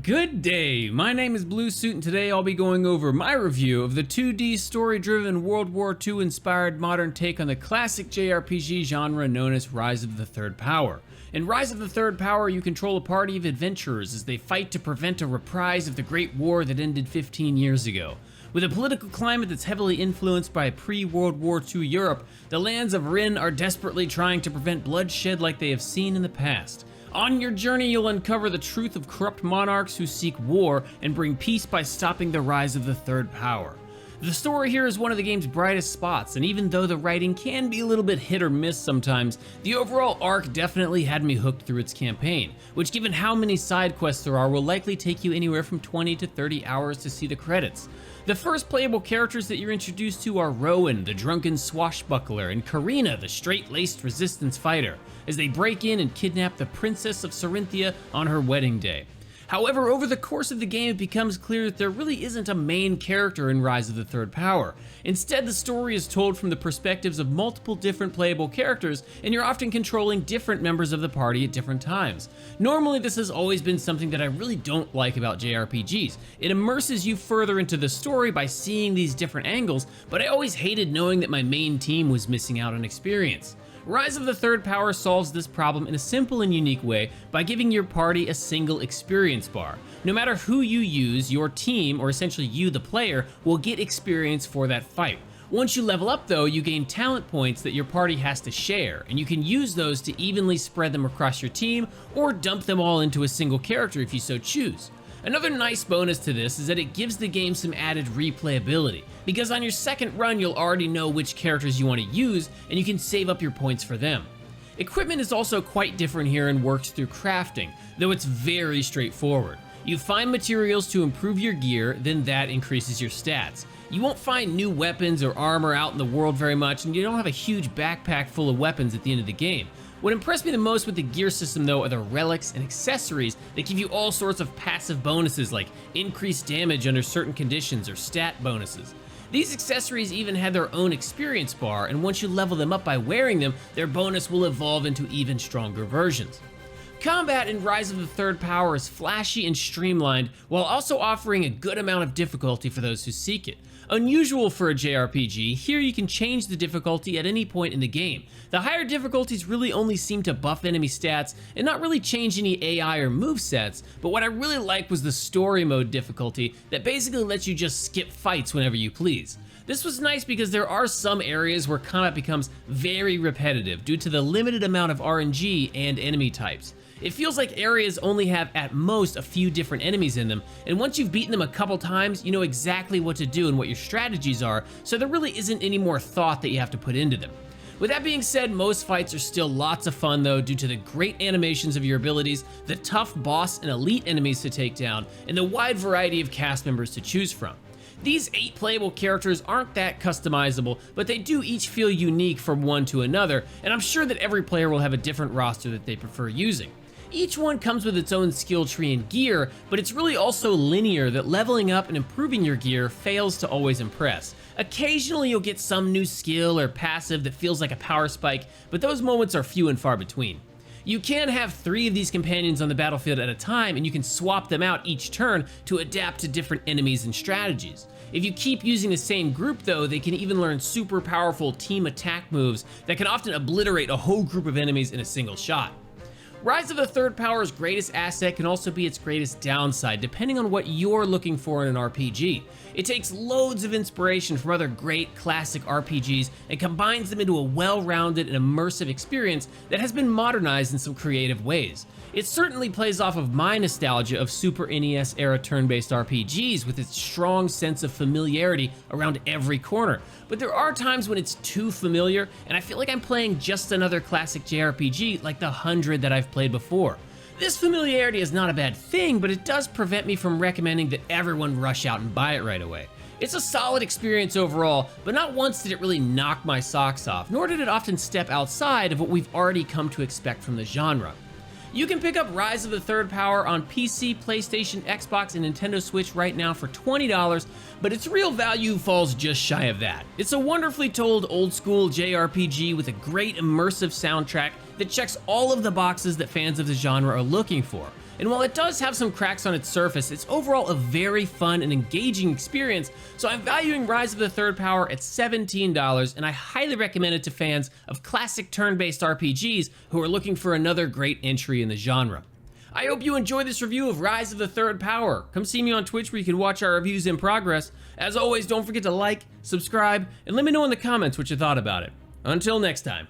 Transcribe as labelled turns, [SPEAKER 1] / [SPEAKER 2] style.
[SPEAKER 1] Good day, my name is Bluesuit and today I'll be going over my review of the 2D story-driven World War II inspired modern take on the classic JRPG genre known as Rise of the Third Power. In Rise of the Third Power, you control a party of adventurers as they fight to prevent a reprise of the Great War that ended 15 years ago. With a political climate that's heavily influenced by pre-World War II Europe, the lands of Rin are desperately trying to prevent bloodshed like they have seen in the past. On your journey, you'll uncover the truth of corrupt monarchs who seek war and bring peace by stopping the rise of the Third Power. The story here is one of the game's brightest spots, and even though the writing can be a little bit hit or miss sometimes, the overall arc definitely had me hooked through its campaign, which given how many side quests there are will likely take you anywhere from 20 to 30 hours to see the credits. The first playable characters that you're introduced to are Rowan, the drunken swashbuckler, and Karina, the straight-laced resistance fighter, as they break in and kidnap the Princess of Carinthia on her wedding day. However, over the course of the game, it becomes clear that there really isn't a main character in Rise of the Third Power. Instead, the story is told from the perspectives of multiple different playable characters, and you're often controlling different members of the party at different times. Normally, this has always been something that I really don't like about JRPGs. It immerses you further into the story by seeing these different angles, but I always hated knowing that my main team was missing out on experience. Rise of the Third Power solves this problem in a simple and unique way by giving your party a single experience bar. No matter who you use, your team, or essentially you the player, will get experience for that fight. Once you level up though, you gain talent points that your party has to share, and you can use those to evenly spread them across your team, or dump them all into a single character if you so choose. Another nice bonus to this is that it gives the game some added replayability, because on your second run you'll already know which characters you want to use and you can save up your points for them. Equipment is also quite different here and works through crafting, though it's very straightforward. You find materials to improve your gear, then that increases your stats. You won't find new weapons or armor out in the world very much, and you don't have a huge backpack full of weapons at the end of the game. What impressed me the most with the gear system though are the relics and accessories that give you all sorts of passive bonuses like increased damage under certain conditions or stat bonuses. These accessories even had their own experience bar, and once you level them up by wearing them, their bonus will evolve into even stronger versions. Combat in Rise of the Third Power is flashy and streamlined, while also offering a good amount of difficulty for those who seek it. Unusual for a JRPG, here you can change the difficulty at any point in the game. The higher difficulties really only seem to buff enemy stats and not really change any AI or movesets, but what I really liked was the story mode difficulty that basically lets you just skip fights whenever you please. This was nice because there are some areas where combat becomes very repetitive due to the limited amount of RNG and enemy types. It feels like areas only have at most a few different enemies in them, and once you've beaten them a couple times, you know exactly what to do and what your strategies are, so there really isn't any more thought that you have to put into them. With that being said, most fights are still lots of fun though due to the great animations of your abilities, the tough boss and elite enemies to take down, and the wide variety of cast members to choose from. These 8 playable characters aren't that customizable, but they do each feel unique from one to another, and I'm sure that every player will have a different roster that they prefer using. Each one comes with its own skill tree and gear, but it's really also linear that leveling up and improving your gear fails to always impress. Occasionally you'll get some new skill or passive that feels like a power spike, but those moments are few and far between. You can have 3 of these companions on the battlefield at a time, and you can swap them out each turn to adapt to different enemies and strategies. If you keep using the same group though, they can even learn super powerful team attack moves that can often obliterate a whole group of enemies in a single shot. Rise of the Third Power's greatest asset can also be its greatest downside, depending on what you're looking for in an RPG. It takes loads of inspiration from other great classic RPGs and combines them into a well-rounded and immersive experience that has been modernized in some creative ways. It certainly plays off of my nostalgia of Super NES era turn-based RPGs with its strong sense of familiarity around every corner, but there are times when it's too familiar and I feel like I'm playing just another classic JRPG like the 100 that I've played before. This familiarity is not a bad thing, but it does prevent me from recommending that everyone rush out and buy it right away. It's a solid experience overall, but not once did it really knock my socks off, nor did it often step outside of what we've already come to expect from the genre. You can pick up Rise of the Third Power on PC, PlayStation, Xbox, and Nintendo Switch right now for $20, but its real value falls just shy of that. It's a wonderfully told old-school JRPG with a great immersive soundtrack that checks all of the boxes that fans of the genre are looking for. And while it does have some cracks on its surface, it's overall a very fun and engaging experience, so I'm valuing Rise of the Third Power at $17, and I highly recommend it to fans of classic turn-based RPGs who are looking for another great entry in the genre. I hope you enjoyed this review of Rise of the Third Power. Come see me on Twitch where you can watch our reviews in progress. As always, don't forget to like, subscribe, and let me know in the comments what you thought about it. Until next time.